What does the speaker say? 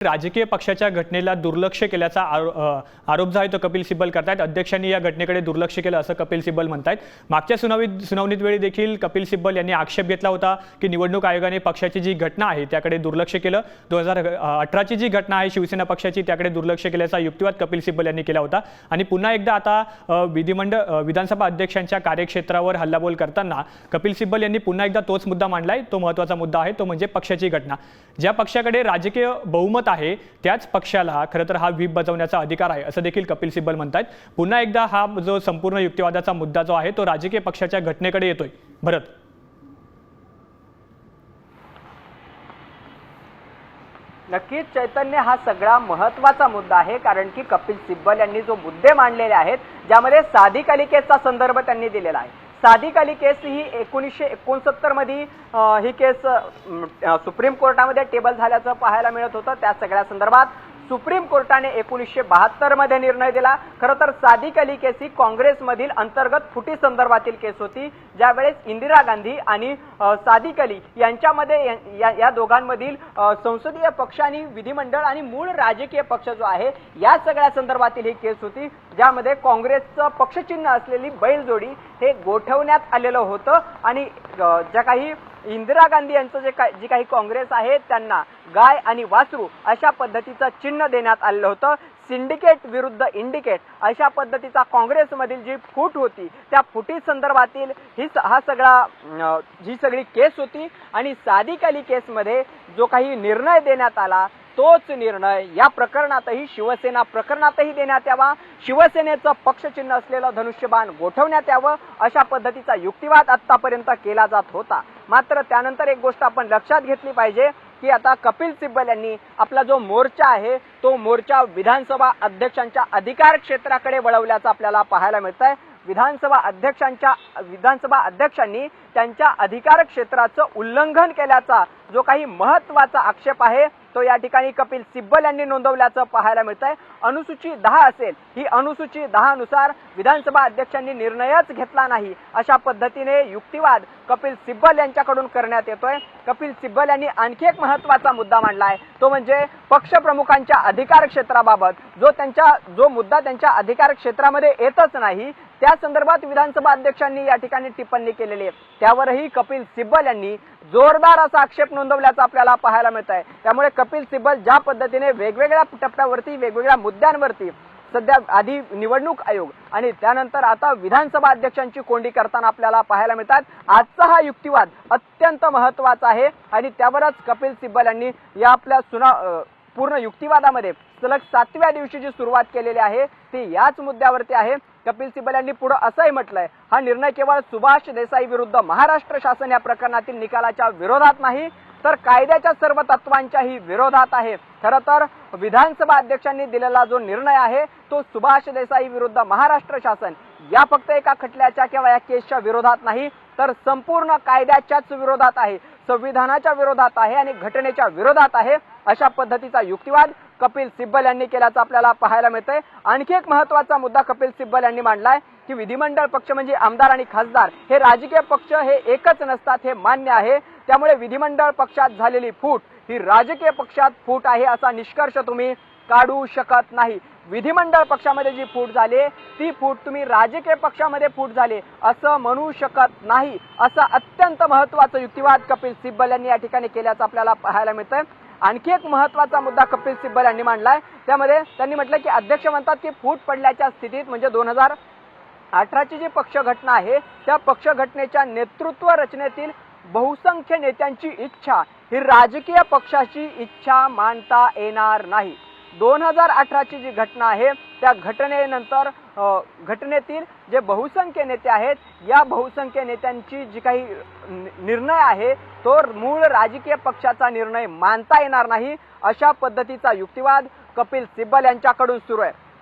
राजकीय पक्षाच्या घटनेला दुर्लक्ष केल्याचा आरोप जो आहे तो कपिल सिब्बल करतायत। अध्यक्षांनी या घटनेकडे दुर्लक्ष केलं असं कपिल सिब्बल म्हणतायत। मागच्या सुनावणीत वेळी देखील कपिल सिब्बल यांनी आक्षेप घेतला होता की निवडणूक आयोगाने पक्षाची जी घटना आहे त्याकडे दुर्लक्ष केलं। 2018ची जी घटना आहे शिवसेना पक्षाची त्याकडे दुर्लक्ष केल्याचा युक्तिवाद कपिल सिब्बल यांनी केला होता। आणि पुन्हा एकदा आता विधानसभा अध्यक्षांच्या कार्यक्षेत्रावर हल्लाबोल करताना कपिल सिब्बल यांनी पुन्हा एकदा तोच मुद्दा मांडलाय। तो महत्त्वाचा मुद्दा आहे, तो म्हणजे पक्षाची घटना। ज्या पक्षाकडे राजकीय बहुमत आहे त्याच पक्षाला खरं तर हा व्हीप बजावण्याचा अधिकार आहे असं देखील कपिल सिब्बल म्हणतात। पुन्हा एकदा हा जो संपूर्ण युक्तिवादाचा मुद्दा जो आहे तो राजकीय पक्षाच्या घटनेकडे येतोय। भरत, नक्कीच चैतन्य, हा सगळा महत्त्वाचा मुद्दा आहे, कारण की कपिल सिब्बल यांनी जो मुद्दे मांडलेले आहेत ज्यामध्ये सादिक अली केसचा संदर्भ त्यांनी दिलेला आहे। सादिक अली केस ही 1969 मध्ये ही केस सुप्रीम कोर्टामध्ये टेबल झाल्याचं पाहायला मिळत होतं। त्या सगळ्या संदर्भात सुप्रीम कोर्टाने 1972 मध्ये निर्णय दिला। खरं तर सादिक अली केस ही काँग्रेसमधील अंतर्गत फुटी संदर्भातील केस होती, ज्यावेळेस इंदिरा गांधी आणि सादिक अली यांच्यामध्ये या दोघांमधील संसदीय पक्ष आणि विधिमंडळ आणि मूळ राजकीय पक्ष जो आहे या सगळ्या संदर्भातील ही केस होती, ज्यामध्ये काँग्रेसचं पक्षचिन्ह असलेली बैलजोडी हे गोठवण्यात आलेलं होतं। आणि ज्या काही इंदिरा गांधी यांचं जी काही काँग्रेस आहे त्यांना गाय आणि वासरू अशा पद्धतीचं चिन्ह देण्यात आलेलं होतं। सिंडिकेट विरुद्ध इंडिकेट अशा पद्धतीचा काँग्रेसमधील जी फूट होती त्या फुटी संदर्भातील ही सगळी केस होती। आणि सादिक अली केसमध्ये जो काही निर्णय देण्यात आला तोच निर्णय या प्रकरणातही शिवसेना प्रकरणातही देण्यात यावा। शिवसेनेचं पक्षचिन्ह असलेलं धनुष्यबाण गोठवण्यात यावं अशा पद्धतीचा युक्तिवाद आतापर्यंत केला जात होता। मात्र त्यानंतर एक गोष्ट आपण लक्षात घेतली पाहिजे की आता कपिल सिब्बल यांनी आपला जो मोर्चा आहे तो मोर्चा विधानसभा अध्यक्षांच्या अधिकार क्षेत्राकडे वळवल्याचं आपल्याला पाहायला मिळतंय। विधानसभा अध्यक्षांनी त्यांच्या अधिकार क्षेत्राचं उल्लंघन केल्याचा जो काही महत्त्वाचा आक्षेप आहे तो या ठिकाणी कपिल सिब्बल यांनी नोंदवल्याचं पाहायला मिळतंय। अनुसूची 10 असेल, ही अनुसूची 10 नुसार विधानसभा अध्यक्षांनी निर्णयच घेतला नाही अशा पद्धतीने युक्तिवाद कपिल सिब्बल यांच्याकडून करण्यात येतोय। कपिल सिब्बल यांनी आणखी एक महत्त्वाचा मुद्दा मांडलाय, तो म्हणजे पक्षप्रमुखांच्या अधिकार क्षेत्राबाबत जो मुद्दा त्यांच्या अधिकार क्षेत्रामध्ये येतच नाही त्या संदर्भात विधानसभा अध्यक्षांनी या ठिकाणी टिप्पणी केलेली आहे। त्यावरही कपिल सिब्बल यांनी जोरदार असा आक्षेप नोंदवल्याचं आपल्याला पाहायला मिळत आहे। त्यामुळे कपिल सिब्बल ज्या पद्धतीने वेगवेगळ्या टप्प्यावरती वेगवेगळ्या मुद्द्यांवरती सध्या आधी निवडणूक आयोग आणि त्यानंतर आता विधानसभा अध्यक्षांची कोंडी करताना आपल्याला पाहायला मिळतात, आजचा हा युक्तिवाद अत्यंत महत्त्वाचा आहे। आणि त्यावरच कपिल सिब्बल यांनी या आपल्या पूर्ण युक्तिवादामध्ये सलग 7व्या दिवशी जी सुरुवात केलेली आहे ती याच मुद्द्यावरती आहे। कपिल सिब्बल यांनी पुढे असंही म्हटलंय, हा निर्णय केवळ सुभाष देसाई विरुद्ध महाराष्ट्र शासन या प्रकरणातील निकालाच्या विरोधात नाही तर कायद्याच्या सर्व तत्वांच्याही विरोधात आहे। खरं तर विधानसभा अध्यक्षांनी दिलेला जो निर्णय आहे तो सुभाष देसाई विरुद्ध महाराष्ट्र शासन या फक्त एका खटल्याच्या किंवा या केसच्या विरोधात नाही तर संपूर्ण कायद्याच्याच विरोधात आहे, संविधानाच्या विरोधात आहे आणि घटनेच्या विरोधात आहे अशा पद्धतीचा युक्तिवाद कपिल सिब्बल यांनी केल्याचं आपल्याला पाहायला मिळतंय। आणखी एक महत्त्वाचा मुद्दा कपिल सिब्बल यांनी मांडलाय की विधिमंडळ पक्ष म्हणजे आमदार आणि खासदार हे राजकीय पक्ष हे एकच नसतात हे मान्य आहे। त्यामुळे विधिमंडळ पक्षात झालेली फूट ही राजकीय पक्षात फूट आहे असा निष्कर्ष तुम्ही काढू शकत नाही। विधिमंडळ पक्षामध्ये जी फूट झाली ती फूट तुम्ही राजकीय पक्षामध्ये फूट झाली असं म्हणू शकत नाही, असा अत्यंत महत्त्वाचा युक्तिवाद कपिल सिब्बल यांनी या ठिकाणी केल्याचं आपल्याला पाहायला मिळतंय। आणखी एक महत्त्वाचा मुद्दा कपिल सिब्बल यांनी मांडलाय, त्यामध्ये त्यांनी म्हटलं की अध्यक्ष म्हणतात की फूट पडल्याच्या स्थितीत म्हणजे 2018ची जी पक्ष घटना आहे त्या पक्ष घटनेच्या नेतृत्व रचनेतील बहुसंख्य नेत्यांची इच्छा ही राजकीय पक्षाची इच्छा मानता येणार नाही। 2018ची जी घटना आहे त्या घटनेनंतर घटनेतील जे बहुसंख्य नेते आहेत या बहुसंख्य नेत्यांची जी काही निर्णय आहे तो मूळ राजकीय पक्षाचा निर्णय मानता येणार नाही अशा पद्धतीचा युक्तिवाद कपिल सिब्बल यांच्याकडून सुरू आहे।